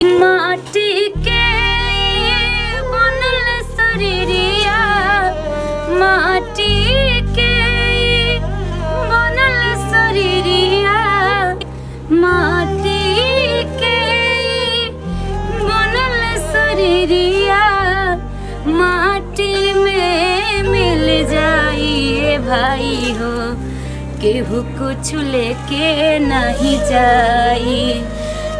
माटी के बनल शरीरिया माटी के बनल शरीरिया माटी के बनल शरीरिया माटी में मिल जाइए भाई हो केहू कुछ लेके नहीं जाई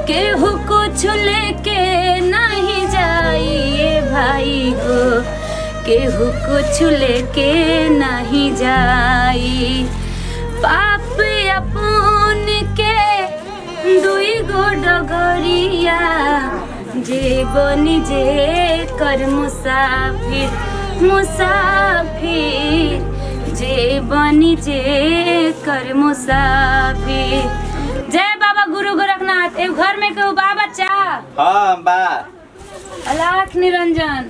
केहू कुछ लेके नहीं जाइए भाई हो केहू कुछ लेके नहीं जाई पाप अपन के दुई गो डगरिया जे बनी जे कर मुसाफिर मुसाफिर जे बनी जे कर मुसाफिर। जय बाबा गुरु गोरखनाथ। ए घर में केहू बा बच्चा? हां बा। अलाख निरंजन।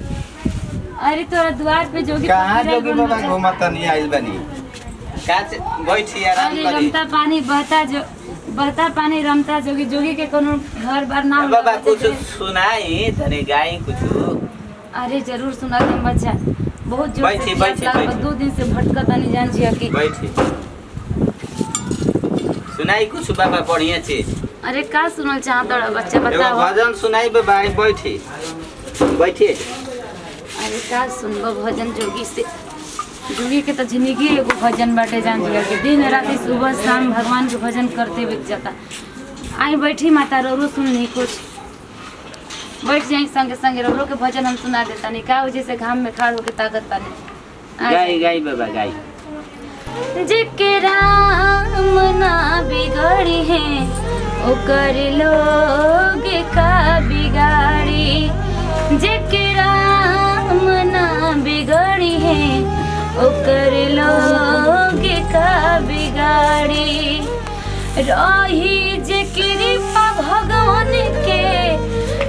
अरे तोरा द्वार पे जोगी कहां जोगी बाबा घूमत नहीं आइल बनी का बैठी आराम करी। अरे रमता पानी बहता पानी रमता जोगी जोगी के कोनो घर बार ना बाबा कुछ सुनाई तने गाई कुछ। अरे जरूर सुना दे बच्चा बहुत जोर से बैठी 2 दिन से भटकत नहीं जान छिया कि बैठी सुनाई कुछ बाबा बढ़िया चीज। अरे का सुनल चाहत बड़ा बच्चा बताओ। भजन सुनाई बाबा बैठी बैठी। अरे का सुनबो भजन जोगी से जोगी के तो जिंदगी एगो भजन बाटे जान छिया कि दिन रात सुबह शाम भगवान के भजन करते बीत जाता। आई बैठी माता रो सुननी कुछ बैठ जाई संगे संगे रो के भजन हम सुना देता नहीं का जैसे घाम में खाड़ होके ताकत पानी गाई गाई बाबा गाई। जेके राम ना बिगड़ी है ओकर लोग का बिगाड़ी जेके राम ना बिगड़ी है ओकर लोग का बिगाड़ी रही जे कृपा भगवान के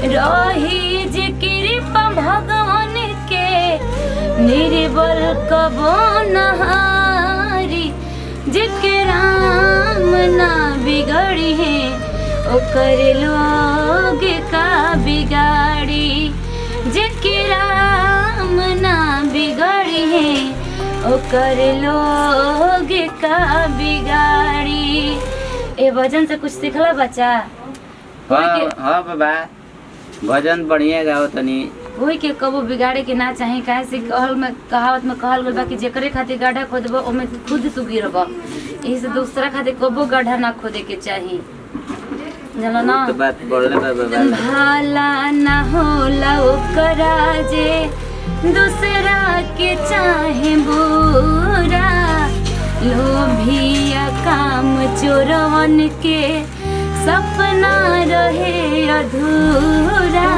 रही जे कृपा भगवान के निर्बल कबो नहारी जेके राम ना बिगड़ी है ओकर लोग का बिगाड़ी जेके राम ना बिगड़ी है ओकर लोग का बिगाड़ी। ए भजन से कुछ सीखला बच्चा? हां बाबा भजन बढ़िया गाओ तनी कोई के कबो बिगाड़े के ना चाहे काहे से कहावत में कहल गइल बा कि जेकरे खातिर गड्ढा खोदबो ओमे खुद तू गिरबो एही से दूसरा खातिर कबो गड्ढा ना खोदे के चाही जानो ना। तो बात बोलले बाबा भाला ना होला ओकरा जे दूसरा के चाहे बुरा लोभिया काम चोरवन के सपना रहे अधूरा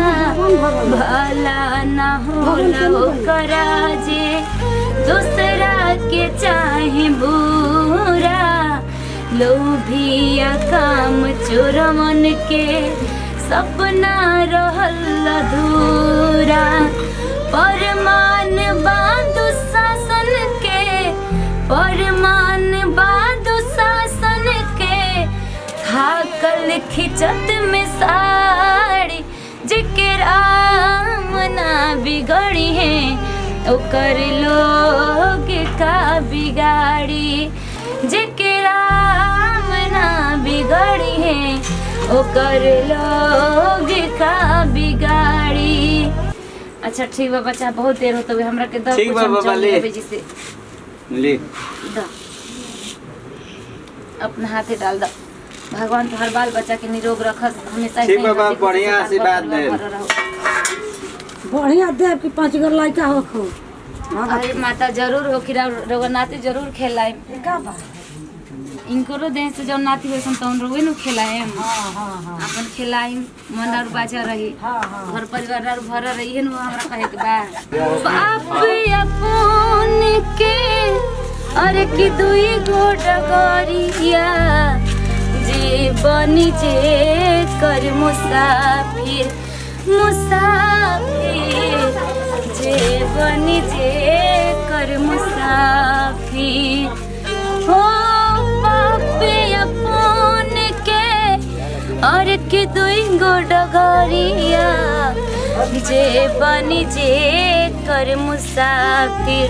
भला ना होला ओकरा जे दूसरा के चाहे बुरा लोभिया काम चोरवन के सपना रहल अधूरा परमान बांधु शासन के परमान बांधु शासन के थाकल खिचत में साड़ी जेके राम ना बिगड़ी है ओकर लोग का बिगाड़ी जेके राम ना बिगड़ी है ओकर लोग का बिगाड़ी। अच्छा ठीक बा बच्चा बहुत देर होत हमरा के द ठीक बा बाबा ले से ले द अपना हाथे डाल द भगवान तो हर बाल बच्चा के निरोग रखस हमेशा। ठीक बाबा बढ़िया आशीर्वाद दे बढ़िया दे कि 5 गो लड़का होखो। अरे माता जरूर हो कि रघुनाथी जरूर खेलाए का बा इनको देह से जब नाती वैसन तौन रोवे नु खेलाए हां हां हां अपन खेलाई मन और बाजा रही घर परिवार और भर रही है नु हमरा कहे के बा बाप अपन के अरे कि दुई गो डगरिया जे बनी जे कर मुसाफिर मुसाफिर जे बनी जे कर मुसाफिर हो बाप अपन के और के दुई गो डगरिया जे बनी जे कर मुसाफिर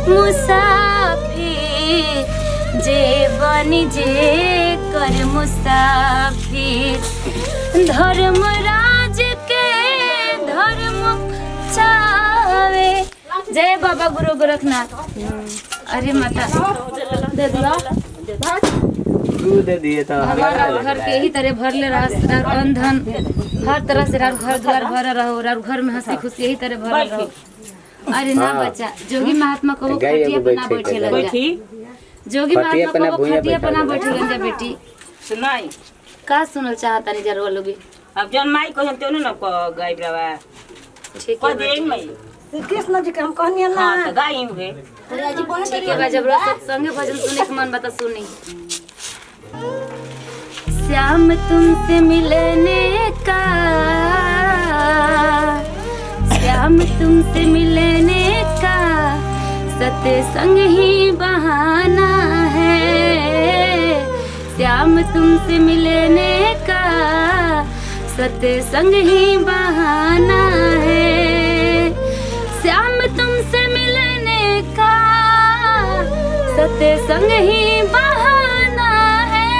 मुसाफिर जे बनी जे कर मुसाफिर धर्मराज के धर्म चावे। जय बाबा गुरु गोरखनाथ। अरे माता दे दिया दे दिए तो हमारा घर के ही तरह भरले रहा अंधन हर तरह से घर द्वार भरा रहो घर में हंसी खुशी यही तरह भरा रहो। अरे ना बच्चा जोगी महात्मा को खटिया पना बैठे लग जा जोगी महात्मा को खटिया पना बैठे लग जा बेटी सुनाई का सुनल चाहता नहीं जरूर लोगी अब जन माई को हम तेनु न को गाइब रवा ठीक को है दे मई कृष्ण जी के हम कहनी ना हां तो गाई हुए ठीक है जब संगे भजन सुने के मन बता सुनी। श्याम तुमसे मिलने का श्याम तुमसे मिलने का सत्संग ही बहाना है। श्याम तुमसे मिलने का सत्संग ही बहाना है। श्याम तुमसे मिलने का सत्संग ही बहाना है।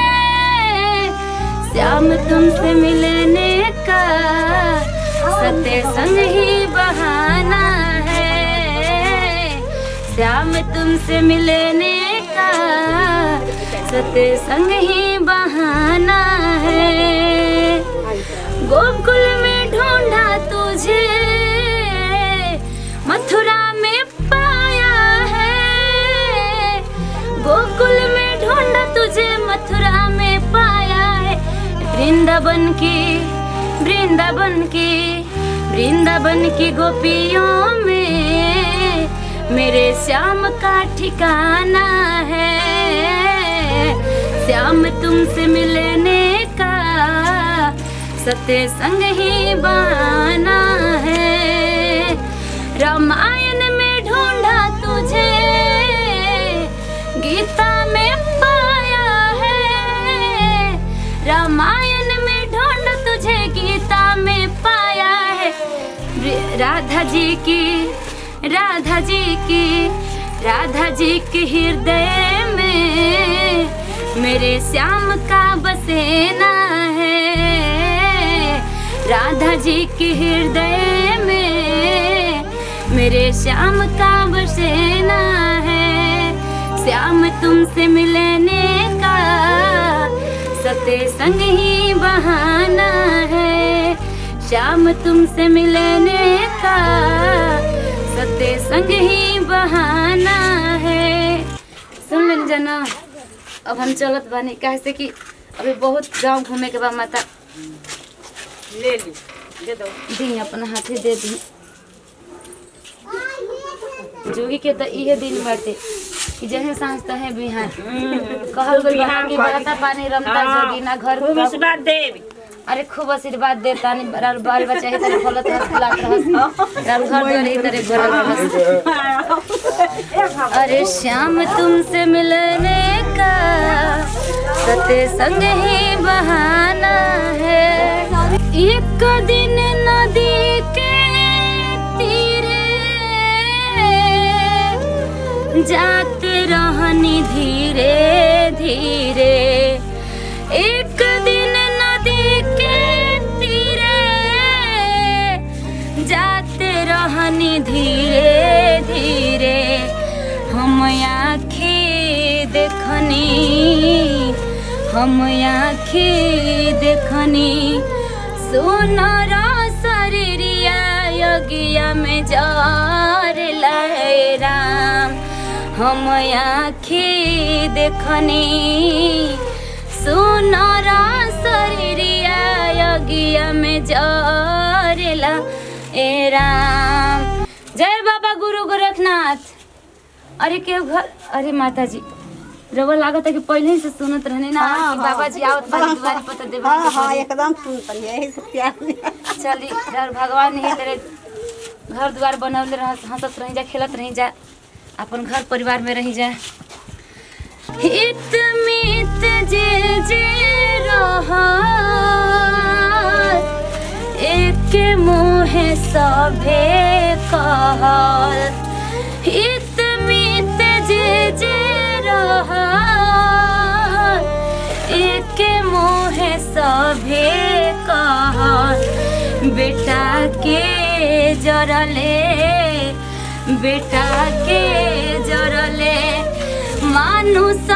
श्याम तुमसे मिलने का सत्संग ही बहाना है। श्याम तुमसे मिलने का सत्संग ही बहाना है। गोकुल में ढूंढा तुझे मथुरा में पाया है। गोकुल में ढूंढा तुझे मथुरा में पाया है। वृंदावन की गोपियों में मेरे श्याम का ठिकाना है। श्याम तुमसे मिलने का सत्संग ही बहाना है। रामायण में ढूंढा तुझे गीता में पाया है। रामायण में ढूंढा तुझे गीता में पाया है। राधा जी की हृदय में मेरे श्याम का बसेना है। राधा जी के हृदय में मेरे श्याम का बसेना है। श्याम तुमसे मिलने का सत्संग ही बहाना है। श्याम तुमसे मिलने का सत्संग ही बहाना है। सुन लेन जना अब हम चलत बानी कैसे कि अभी बहुत गांव घूमे के बाद माता ले ली दे दो दी अपना हाथे दे दी। जोगी के तो इहे दिन बाटे कि जहे सांस तहे बिहान कहल गइल बा कि बरता पानी रमता जोगी ना घर खूब आशीर्वाद दे अरे खूब आशीर्वाद देता नहीं बाल बच्चा ही तरह फलत रस फुलात रहस घर द्वार ही तरह भरल रहस। अरे श्याम तुमसे मिलने का सत्संग ही बहाना है। एक दिन नदी के तीरे जाते रहनी धीरे धीरे। एक दिन नदी के तीरे जाते रहनी धीरे धीरे। हम आँखें देखनी सुनर शरीरिया यज्ञ में जार लहे राम। हम आँखें देखनी सुनर शरीरिया यज्ञ में जार लहे राम। जय बाबा गुरु गोरखनाथ। अरे के घर अरे माता जी रवा लागत है कि पहले ही से सुनत रहने ना कि बाबा जी आवत बारी दुआरी पता देबे। हां एकदम सुनत यही से प्यार चली डर भगवान ही तेरे घर द्वार बनौले रह हंसत रही जा खेलत रही जा अपन घर परिवार में रही जा। हित मित जे जे रहा मोहे सभे कहल हित मित जे जे रहल एके मोहे सभे कहल बेटा के जरले बेटा के जरले मानुष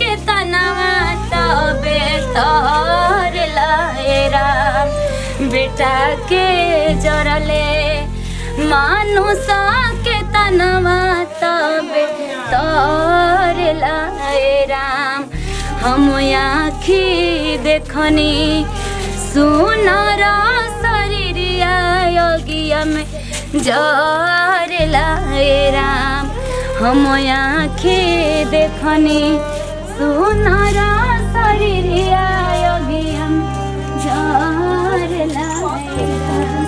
के तनवा तबे तर लहरा बेटा के जरले मानुष के तनवा तबे तर लहरा हम आँखी देखनी सुनर शरीरिया योगिया में जरला राम हम आँखें देखनी सुनर शरीरिया योगिया में जरला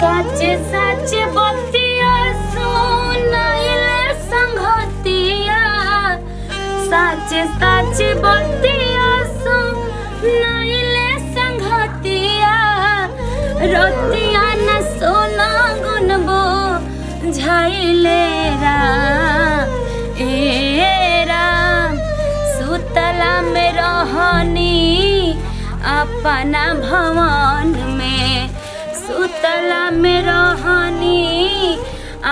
सच सच बतिया सुनैले संगतिया सच सच बतिया सुनैले संगतिया रतिया न सोना गुनबो झाइले राम ए राम सुतला में रहनी अपना भवन में सुतला में रहनी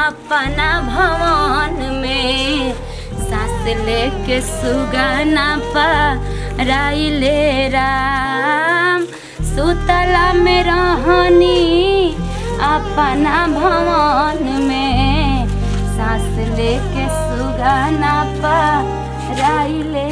अपना भवन में सास लेके सुगाना पाराइले राम सुतला में रहनी अपना भवन में सास लेके सुगाना पाराइले